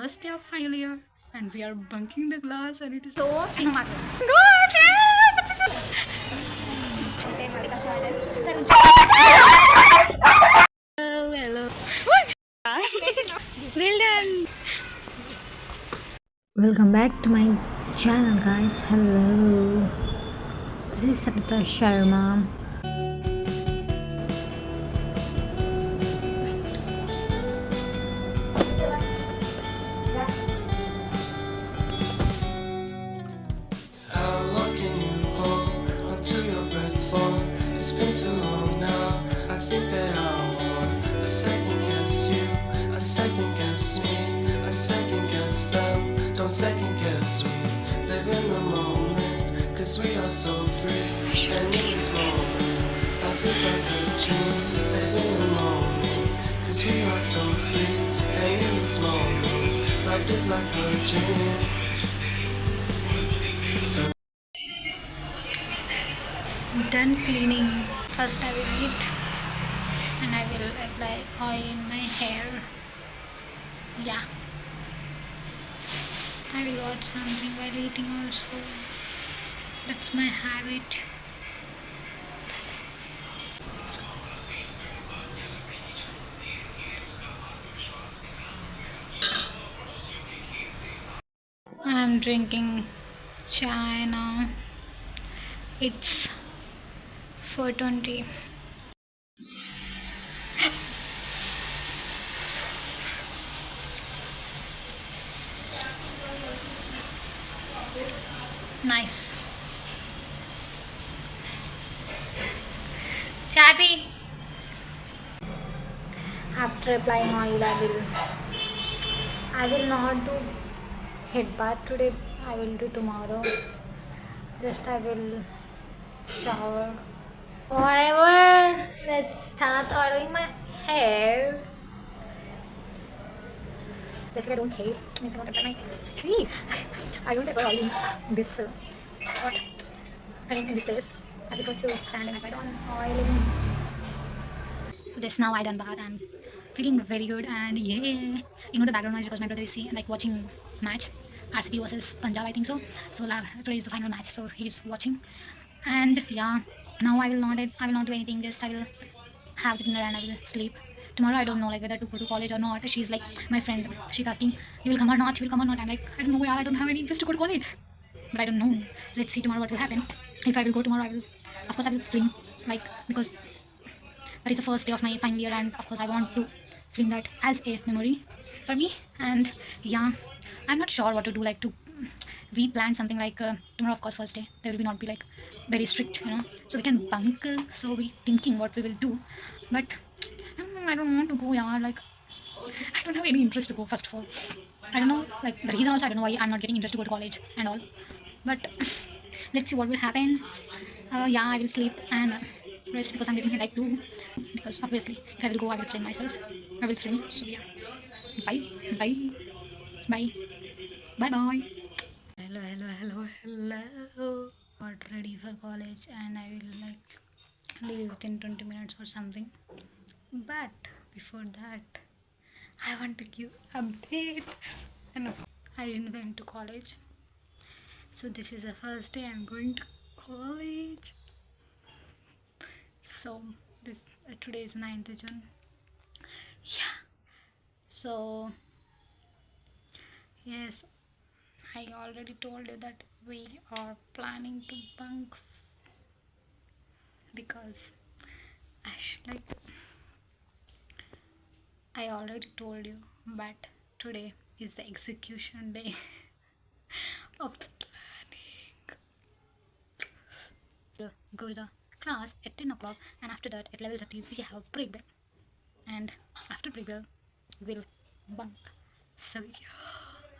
first day of final year and we are bunking the class and it is so cinematic. Hello. Well done. Welcome back to my channel, guys. Hello. This is Sabita Sharma. How long can you hold onto your breath for? It's been too long now. I think that I want a second guess you, a second guess me, a second guess them. Don't second guess me. Live in the moment, cause we are so free. And in this moment, life is like a dream. Live in the moment, cause we are so free. And in this moment, life is like a dream. Done cleaning. First I will eat and I will apply oil in my hair. Yeah. I will watch something while eating also. That's my habit. I'm drinking chai now. It's 4:20. Nice. Chatty. After applying oil, I will not do head bath today. I will do tomorrow. Just I will shower. Whatever. Let's start oiling my hair. Basically, I don't hate. I don't apply my tree. I don't apply oil in this. What? I think in this place. I prefer to stand and apply on oiling. So this now I done bath and feeling very good and yeah. Ignore the background noise because my brother is like watching match. RCB versus Punjab, I think so. So today is the final match, so he's watching. And yeah, now I will not do anything. Just I will have the dinner and I will sleep. Tomorrow I don't know like whether to go to college or not. She's like my friend. She's asking, you will come or not? You will come or not? I'm like, I don't know. Yeah, I don't have any interest to go to college. But I don't know. Let's see tomorrow what will happen. If I will go tomorrow, of course I will film like because that is the first day of my final year and of course I want to film that as a memory for me. And yeah, I'm not sure what to do. Like we planned something like tomorrow, of course, first day. There will be not be like very strict, so we can bunk. So we thinking what we will do, but I don't want to go. Yeah, like I don't have any interest to go. First of all, I don't know like the reason also. I don't know why I'm not getting interest to go to college and all. But let's see what will happen. Yeah, I will sleep and rest because I'm getting headache too. Because obviously, if I will go, I will film myself. I will film. So yeah, bye, bye, bye, bye, bye. Hello. Got ready for college and I will like leave within 20 minutes or something. But before that, I want to give update. And I didn't went to college. So this is the first day I'm going to college. So this today is 9th June. Yeah. So yes, I already told you that we are planning to bunk because I already told you, but today is the execution day of the planning. We'll go to the class at 10 o'clock and after that at 11:30 we have break bell and after break bell we'll bunk. So yeah,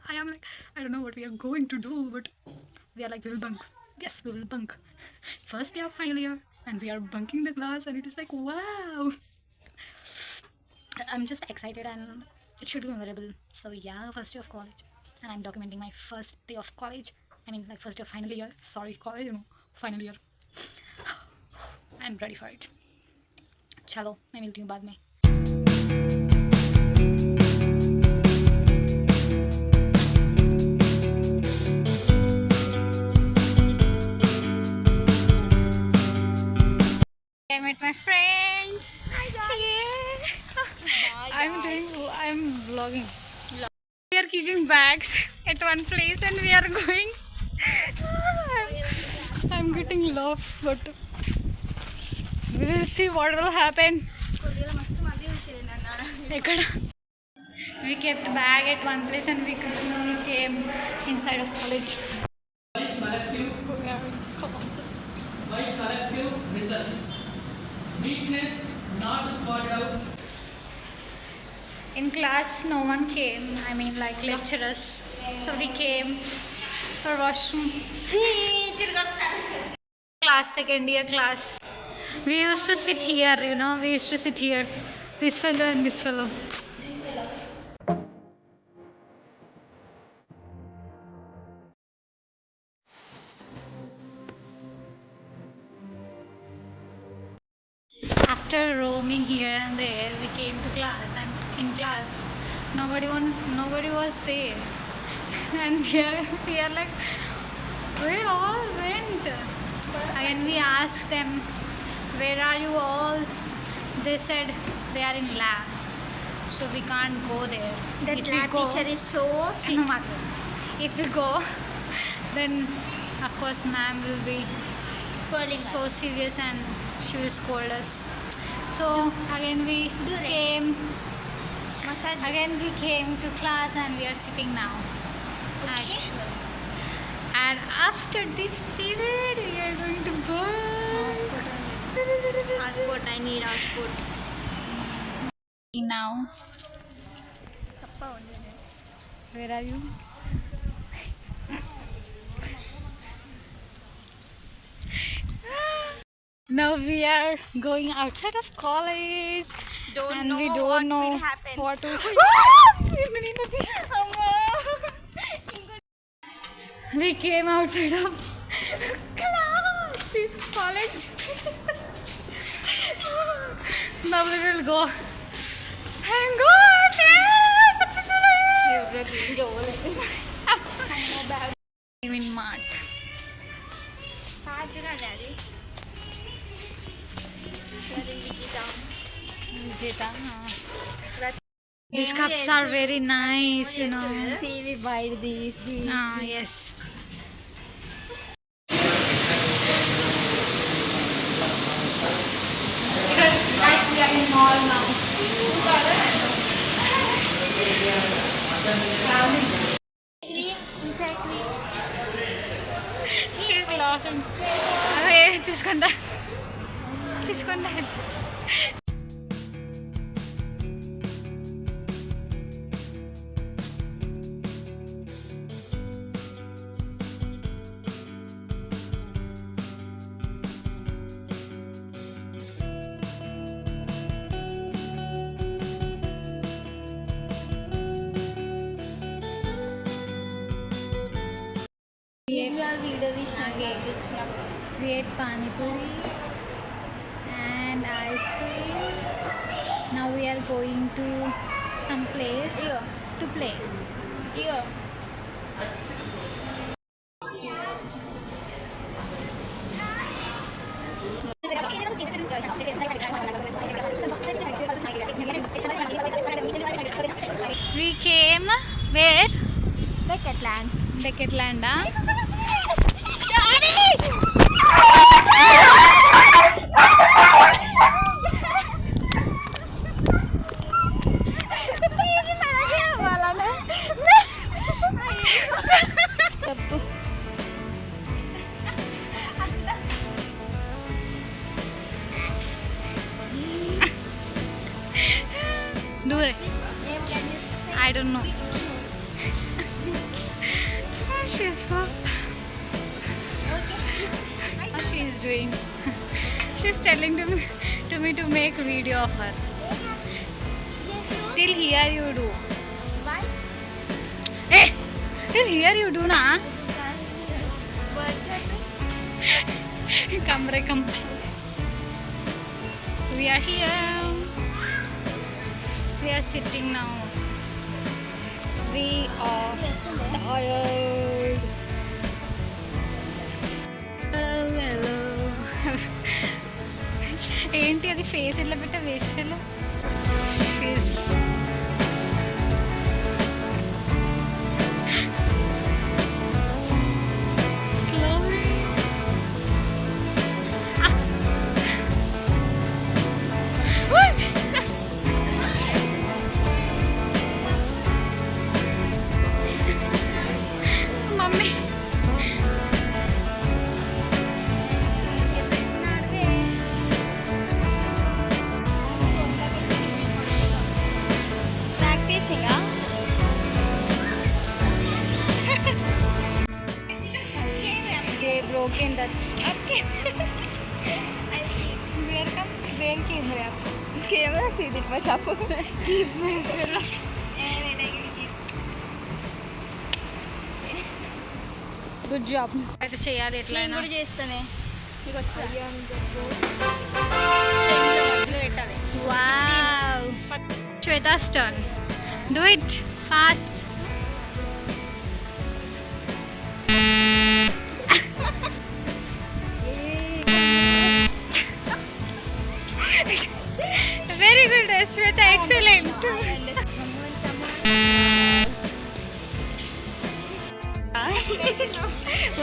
I am like, I don't know what we are going to do, but we are like, we will bunk. Yes, we will bunk. First day of final year and we are bunking the class and it is like, wow. I'm just excited and it should be memorable. So yeah, first day of college and I'm documenting my first day of college. I mean like first day of final year. Sorry, college, final year. I'm ready for it. चलो मैं मिलती हूँ बाद में. keeping bags at one place and we are going. I'm getting love, but we will see what will happen. We kept bag at one place and we came inside of college. By collective results. Weakness not spotted out. In class, no one came. I mean, like lecturers. So we came for washroom. Class, second year class. We used to sit here, you know. We used to sit here. This fellow and this fellow. After roaming here and there, we came to class, and in class, nobody was there, and we are like, where all went? Again, we asked them, where are you all? They said they are in lab, so we can't go there. That If we lab go- teacher is so sweet. no matter. If we go, then of course ma'am will be Calling so serious and she will scold us. So again we came to class and we are sitting now as usual. And after this period we are going to bunk. Passport, I need passport. Now, where are you? Now we are going outside of college and we don't know will happen. what to We came outside of class, this college. Now we will go. Thank God! Yeah, successfully! I'm in Mart. Vijeta. These cups are very nice, you know. See, we buy these. Ah, yes. Guys, we are in mall now. Inside cream. She's laughing. Okay, తీసుకుందా We ate panipuri and ice cream. Now we are going to some place to play. We came where? Decathlon. Do it. I don't know. She's so. What she is doing? She's telling to me to make video of her. Till here you do. Why? Hey, till here you do na? Come, Ray, come. We are here. We are sitting now. We are tired. Hello. ఏంటి అది face ఎట్లా పెట్టా waste fellow she's okay in Dutch. Okay. Where came we are? Camera see it my shop. Keep me. Good job. అయితే చేయాలి నేను ఎట్లయినా. కూడా చేస్తానే మీకు వచ్చా పెట్టాలి Wow. Shweta's turn. Do it fast. Very good, Shweta. Excellent.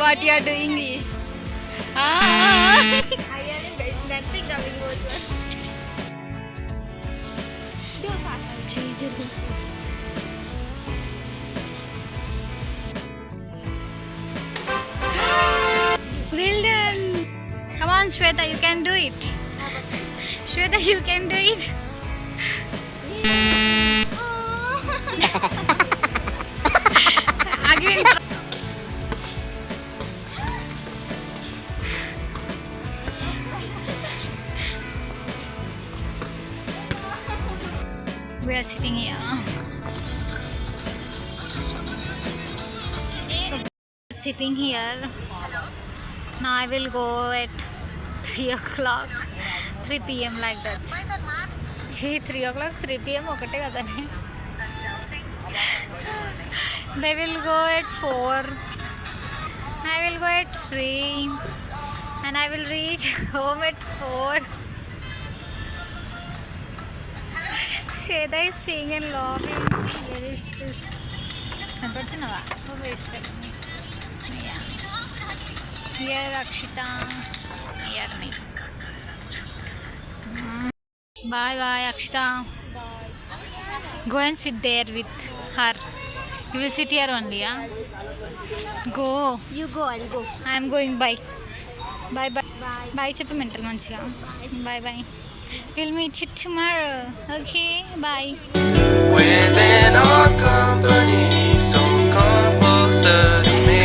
What you are doing? Nothing coming over. Do fast. Well done. Come on, Shweta, you can do it. Shweta, you can do it. Again. We are sitting here. So, sitting here. Now I will go at 3 o'clock, 3 p.m. like that. Gee, 3 o'clock, 3 p.m. ఒకటే కదనే. They will go at 4. I will go at 3. And I will reach home at 4. Shweta is singing and laughing. Where is this? కనపడుతున్నావా? Oh, waste of me. Yeah. Here Akshita. Here me. Bye bye Akshita. Go and sit there with her. You will sit here only, yeah? Go. You go, I'll go. I am going. Bye. Bye bye. Bye. Bye చెప్పు mental మంచిగా. Bye bye. We'll meet you tomorrow. Okay? Bye. Within our company, so come closer to me.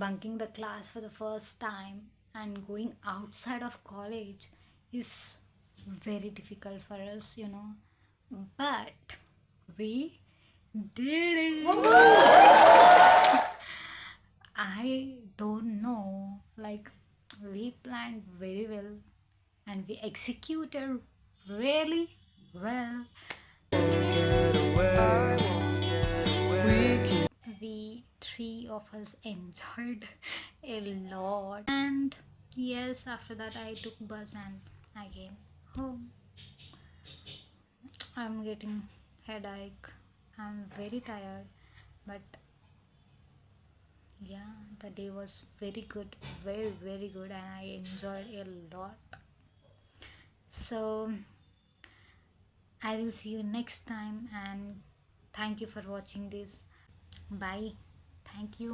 Bunking the class for the first time and going outside of college is very difficult for us, you know. But we did it. I don't know, like we planned very well and we executed really well. We three of us enjoyed a lot, and yes, after that I took bus and I came home. I'm getting headache. I'm very tired, but yeah, the day was very good, very good, and I enjoyed a lot. So I will see you next time, and thank you for watching this. Bye. Thank you.